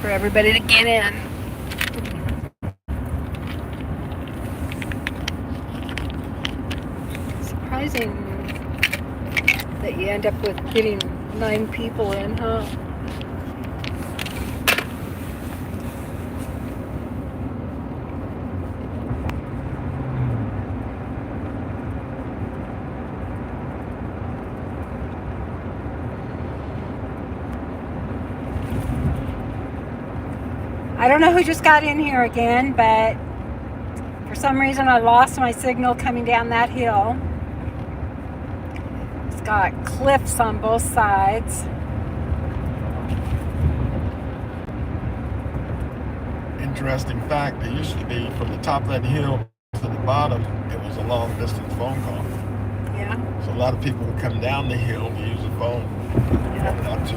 for everybody to get in. Surprising that you end up with getting 9 people in, huh? I don't know who just got in here again, but for some reason I lost my signal coming down that hill. It's got cliffs on both sides. Interesting fact, it used to be from the top of that hill to the bottom, it was a long distance phone call. Yeah. So a lot of people would come down the hill to use the phone, not to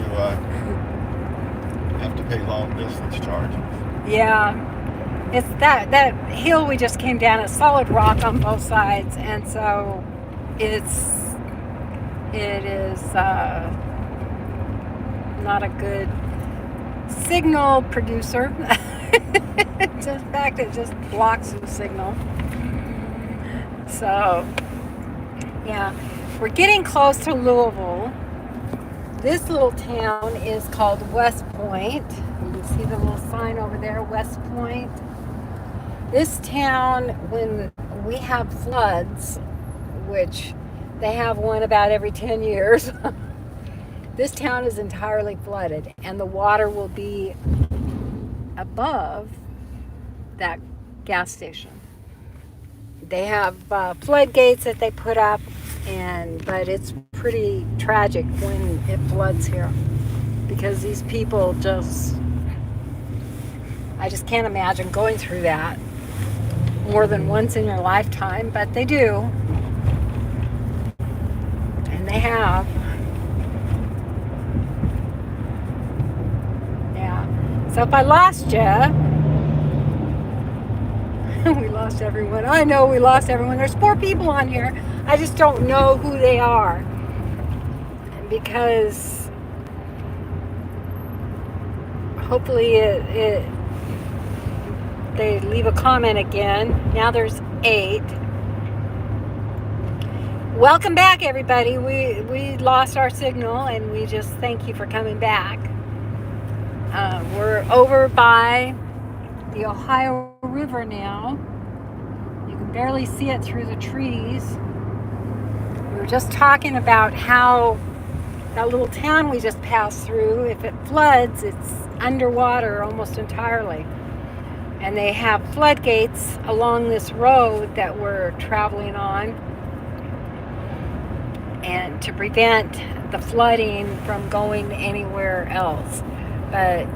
have to pay long distance charges. Yeah. It's that hill we just came down, it's solid rock on both sides, and so it is not a good signal producer. In fact, it just blocks the signal. So, yeah, we're getting close to Louisville. This little town is called West Point. You can see the little sign over there, West Point. This town, when we have floods, which they have one about every 10 years, this town is entirely flooded, and the water will be above that gas station. They have floodgates that they put up, but it's pretty tragic when it floods here, because these people I just can't imagine going through that more than once in your lifetime, but they do, and they have. Yeah. So if I lost you, we lost everyone. I know we lost everyone. There's 4 people on here. I just don't know who they are, because hopefully they leave a comment again. Now there's 8. Welcome back, everybody. We lost our signal, and we just thank you for coming back. We're over by the Ohio River now. You can barely see it through the trees. We were just talking about how that little town we just passed through, if it floods, it's underwater almost entirely. And they have floodgates along this road that we're traveling on, and to prevent the flooding from going anywhere else. But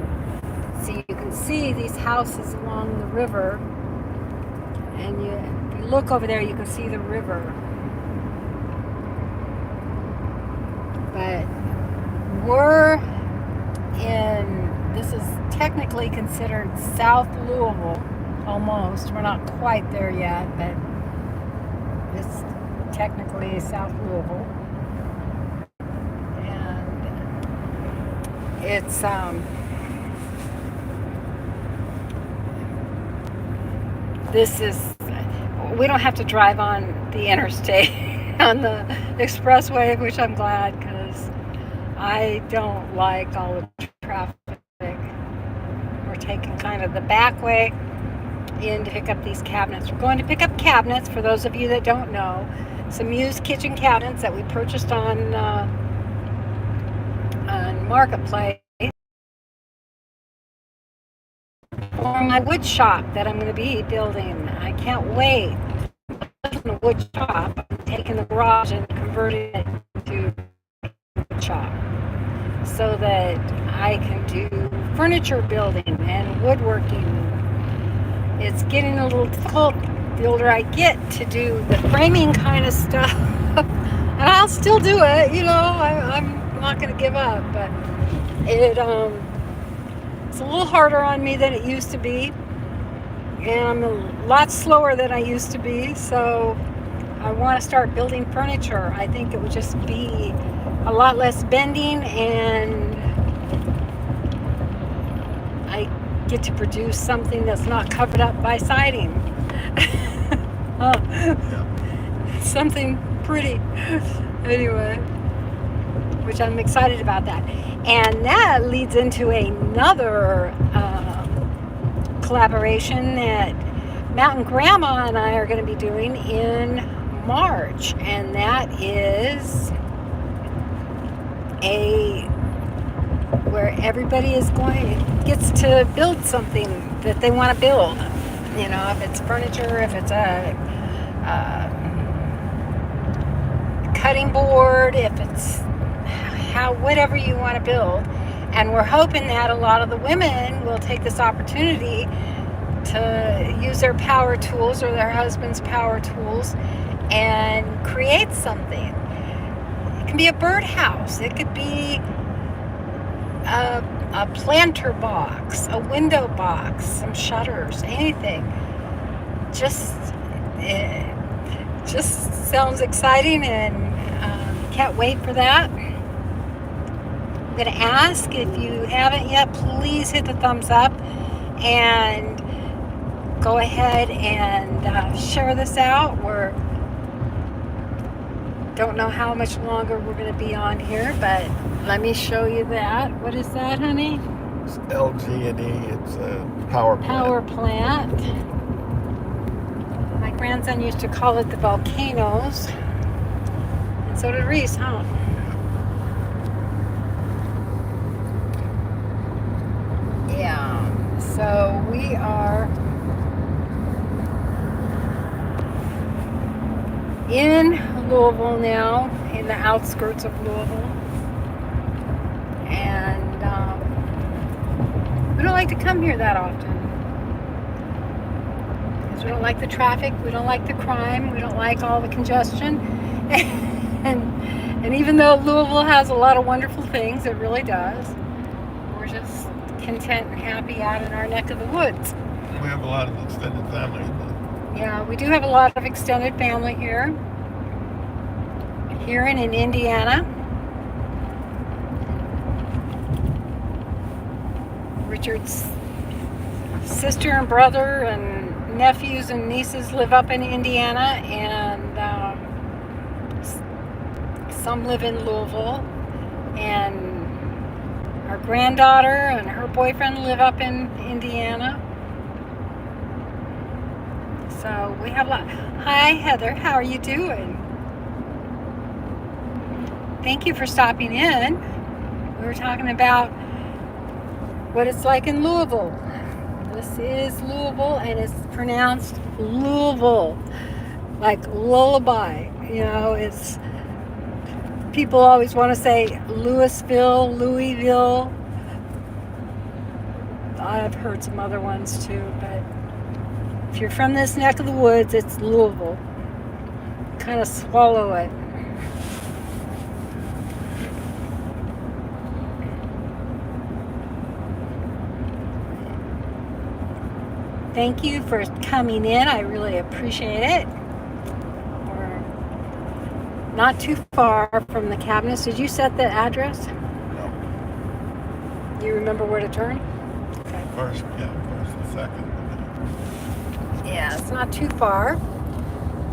so you can see these houses along the river, and if you look over there, you can see the river. But this is technically considered South Louisville, almost. We're not quite there yet, but it's technically South Louisville. And it's we don't have to drive on the interstate, on the expressway, which I'm glad, because I don't like all the traffic. We're taking kind of the back way in to pick up these cabinets. We're going to pick up cabinets, for those of you that don't know, some used kitchen cabinets that we purchased on Marketplace for my wood shop that I'm going to be building. I can't wait. The wood shop, I'm taking the garage and converting it to a wood shop so that I can do furniture building and woodworking. It's getting a little difficult the older I get to do the framing kind of stuff. And I'll still do it, I'm not going to give up, but it's a little harder on me than it used to be, and I'm a lot slower than I used to be, so I want to start building furniture. I think it would just be a lot less bending, and I get to produce something that's not covered up by siding. Oh, Yeah. something pretty. Anyway, which I'm excited about that. And that leads into another collaboration that Mountain Grandma and I are going to be doing in March. And that is where everybody gets to build something that they want to build. You know, if it's furniture, if it's a cutting board, if it's whatever you want to build. And we're hoping that a lot of the women will take this opportunity to use their power tools or their husband's power tools and create something. It can be a birdhouse. It could be a planter box, a window box, some shutters, anything. It just sounds exciting, and can't wait for that. I'm going to ask, if you haven't yet, please hit the thumbs up and go ahead and share this out. Don't know how much longer we're going to be on here, but let me show you that. What is that, honey? It's LG&E. It's a power plant. Power plant. My grandson used to call it the volcanoes. And so did Reese, huh? Yeah. So we are in Louisville now, in the outskirts of Louisville. And we don't like to come here that often. Because we don't like the traffic, we don't like the crime, we don't like all the congestion. And even though Louisville has a lot of wonderful things, it really does, we're just content and happy out in our neck of the woods. We have a lot of extended family. Yeah, we do have a lot of extended family here in Indiana. Richard's sister and brother and nephews and nieces live up in Indiana, and some live in Louisville, and our granddaughter and her boyfriend live up in Indiana. So we have a lot. Hi, Heather. How are you doing? Thank you for stopping in. We were talking about what it's like in Louisville. This is Louisville, and it's pronounced Louisville, like lullaby. You know, it's people always want to say Louisville, Louisville. I've heard some other ones too, but if you're from this neck of the woods, it's Louisville. Kind of swallow it. Thank you for coming in. I really appreciate it. We're not too far from the cabinets. Did you set the address? No. You remember where to turn? Okay. First and second. Yeah, it's not too far,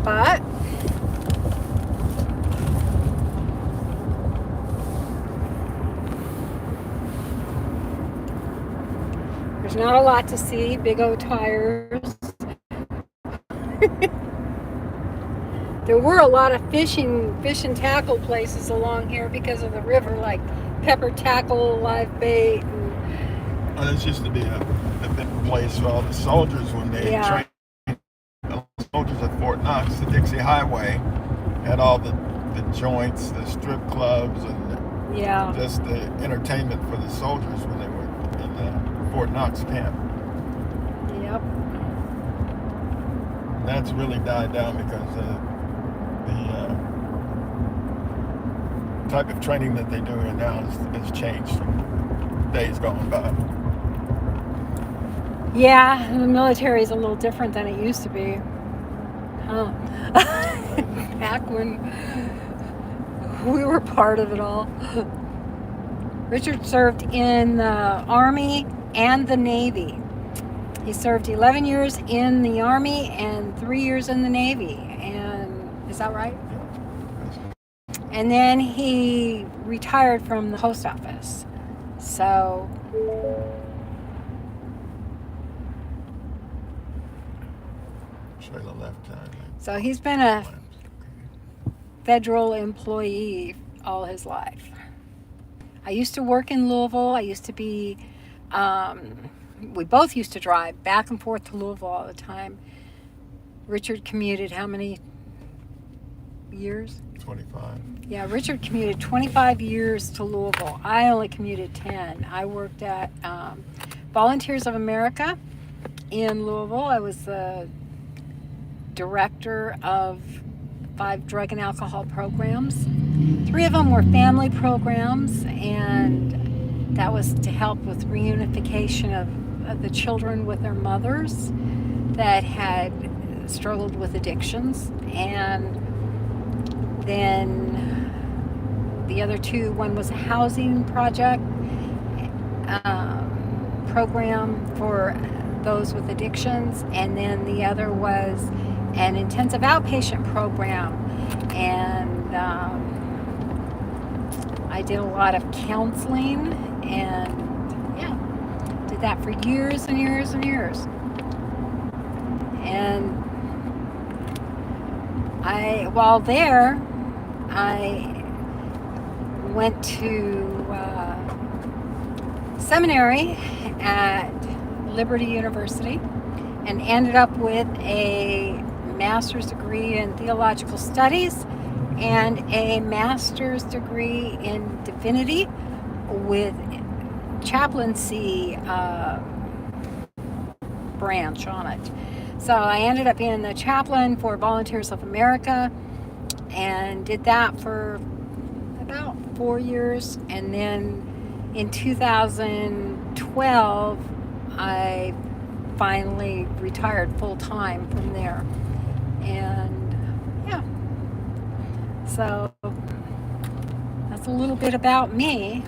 but there's not a lot to see. Big old tires. There were a lot of fish and tackle places along here because of the river, like Pepper Tackle, Live Bait. Well, this used to be a big place for all the soldiers when they trained. The soldiers at Fort Knox, the Dixie Highway, had all the joints, the strip clubs, and just the entertainment for the soldiers when they were in the Fort Knox camp. Yep. And that's really died down because the type of training that they do here now has changed from days gone by. Yeah, the military is a little different than it used to be. Huh. Back when we were part of it all. Richard served in the Army and the Navy. He served 11 years in the Army and 3 years in the Navy. And is that right? And then he retired from the post office. So Shayla left time. so he's been a federal employee all his life. I used to work in Louisville. I used to be, we both used to drive back and forth to Louisville all the time. Richard commuted how many years? 25. Yeah, Richard commuted 25 years to Louisville. I only commuted 10. I worked at Volunteers of America in Louisville. I was the director of 5 drug and alcohol programs. 3 of them were family programs, and that was to help with reunification of the children with their mothers that had struggled with addictions. And then the other 2, one was a housing project program for those with addictions, and then the other was an intensive outpatient program. And I did a lot of counseling, and yeah, did that for years and years and years. And while there, I went to seminary at Liberty University and ended up with a master's degree in theological studies and a master's degree in divinity with chaplaincy branch on it. So I ended up being the chaplain for Volunteers of America and did that for about 4 years. And then in 2012, I finally retired full-time from there. And yeah, so that's a little bit about me.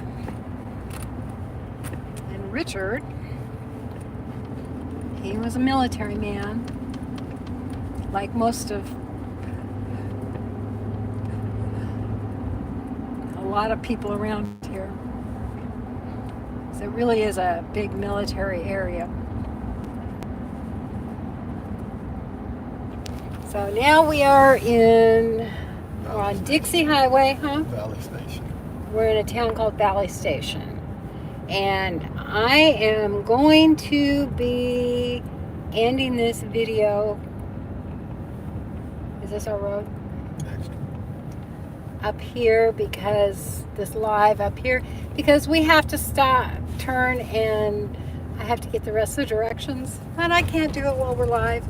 And Richard, he was a military man, like most of a lot of people around here. So it really is a big military area. So now we are on Dixie Highway, huh? Valley Station. We're in a town called Valley Station. And I am going to be ending this video. Is this our road? Next. Up here, because this live up here, because we have to stop, turn, and I have to get the rest of the directions, and I can't do it while we're live.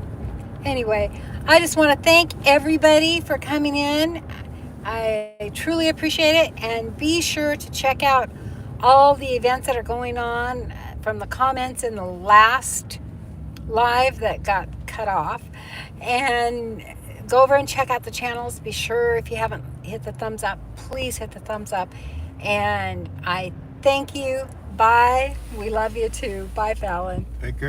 Anyway, I just want to thank everybody for coming in. I truly appreciate it, and be sure to check out all the events that are going on from the comments in the last live that got cut off, and go over and check out the channels. Be sure, if you haven't hit the thumbs up, please hit the thumbs up. And I thank you. Bye. We love you too. Bye, Fallon. Take care.